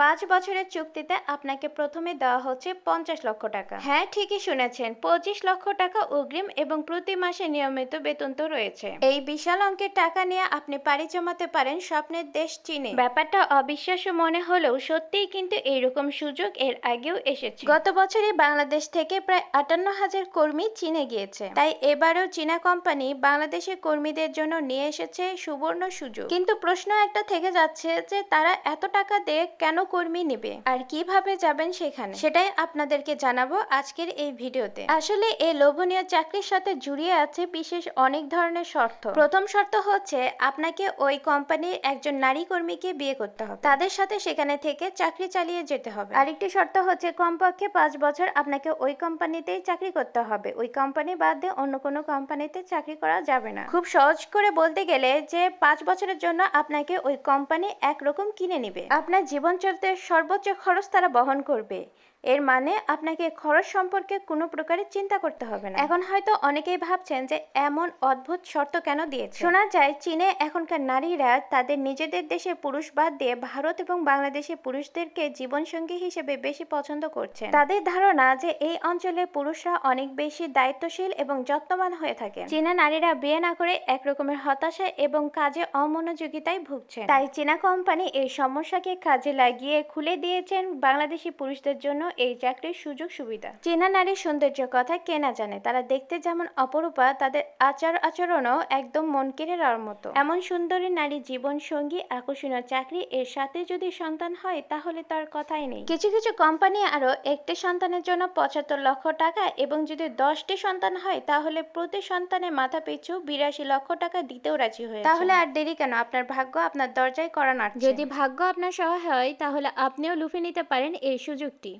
5 বছরের চুক্তিতে আপনাকে প্রথমে দেওয়া হচ্ছে 50 লক্ষ টাকা। হ্যাঁ, ঠিকই শুনেছেন, 25 লক্ষ টাকা অগ্রিম এবং প্রতি মাসে নিয়মিত বেতন তো রয়েছে। এই বিশাল অঙ্কের টাকা নিয়ে আপনি পাড়ি জমাতে পারেন স্বপ্নের দেশ চীনে। ব্যাপারটা অবিশ্বাস্য মনে হলেও সত্যিই কিন্তু এইরকম সুযোগ এর আগেও এসেছে। গত বছরই বাংলাদেশ থেকে প্রায় 58,000 কর্মী চীনে গিয়েছে, তাই এবারেও চীনা কোম্পানি বাংলাদেশের কর্মীদের জন্য নিয়ে এসেছে সুবর্ণ সুযোগ। কিন্তু প্রশ্ন একটা থেকে যাচ্ছে যে তারা এত টাকা দিয়ে কেন কর্মী নেবে আর কিভাবে যাবেন সেখানে, সেটাই আপনাদেরকে জানাবো আজকের এই ভিডিওতে। আসলে এই লোভনীয় চাকরির সাথে জড়িয়ে আছে বিশেষ অনেক ধরনের শর্ত। প্রথম শর্ত হচ্ছে আপনাকে ওই কোম্পানির একজন নারী কর্মীকে বিয়ে করতে হবে, তাদের সাথে সেখানে থেকে চাকরি চালিয়ে যেতে হবে। আরেকটি শর্ত হচ্ছে কমপক্ষে 5 বছর আপনাকে ওই কোম্পানিতেই চাকরি করতে হবে, ওই কোম্পানি বাদ দিয়ে অন্য কোনো কোম্পানিতে চাকরি করা যাবে না। খুব সহজ করে বলতে গেলে যে 5 বছরের জন্য আপনাকে ওই কোম্পানি একরকম কিনে নেবে, আপনার জীবন চলতে সর্বোচ্চ খরচ তারা বহন করবে। এর মানে আপনাকে খরচ সম্পর্কে কোনো প্রকারের চিন্তা করতে হবে না। এখন হয়তো অনেকেই ভাবছেন যে এমন অদ্ভুত শর্ত কেন দিয়েছে। শোনা যায় চীনে এখনকার নারীরা তাদের নিজেদের দেশের পুরুষ বাদ দিয়ে ভারত এবং বাংলাদেশের পুরুষদেরকে জীবনসঙ্গী হিসেবে বেশি পছন্দ করছেন। তাদের ধারণা যে এই অঞ্চলে পুরুষরা অনেক বেশি দায়িত্বশীল এবং যত্নবান হয়ে থাকে। চীনা নারীরা বিয়ে না করে একরকমের হতাশা এবং কাজে অমনোযোগিতায় ভুগছেন, তাই চীনা কোম্পানি এই সমস্যাকে কাজে লাগিয়ে খুলে দিয়েছেন বাংলাদেশি পুরুষদের জন্য এই চাকরির সুযোগ সুবিধা। চীনা নারীর সৌন্দর্যের কথা কে না জানে, তারা দেখতে যেমন অপরূপা তাদের আচার আচরণও একদম মন কেড়ে নেওয়ার মতো। এমন সুন্দরী নারী জীবন সঙ্গী, আকর্ষণীয় চাকরি, এর সাথে যদি সন্তান হয় তাহলে তার কথাই নেই। কিছু কিছু কোম্পানি আরো একটি সন্তানের জন্য 75 লক্ষ টাকা এবং যদি 10টি সন্তান হয় তাহলে প্রতি সন্তানের মাথা পিছু 82 লক্ষ টাকা দিতেও রাজি হয়েছে। তাহলে আর দেরি কেন, আপনার ভাগ্য আপনার দরজায় কড়া নাড়ছে। যদি ভাগ্য আপনার সহায় হয় তাহলে আপনিও লুফে নিতে পারেন এই সুযোগটি।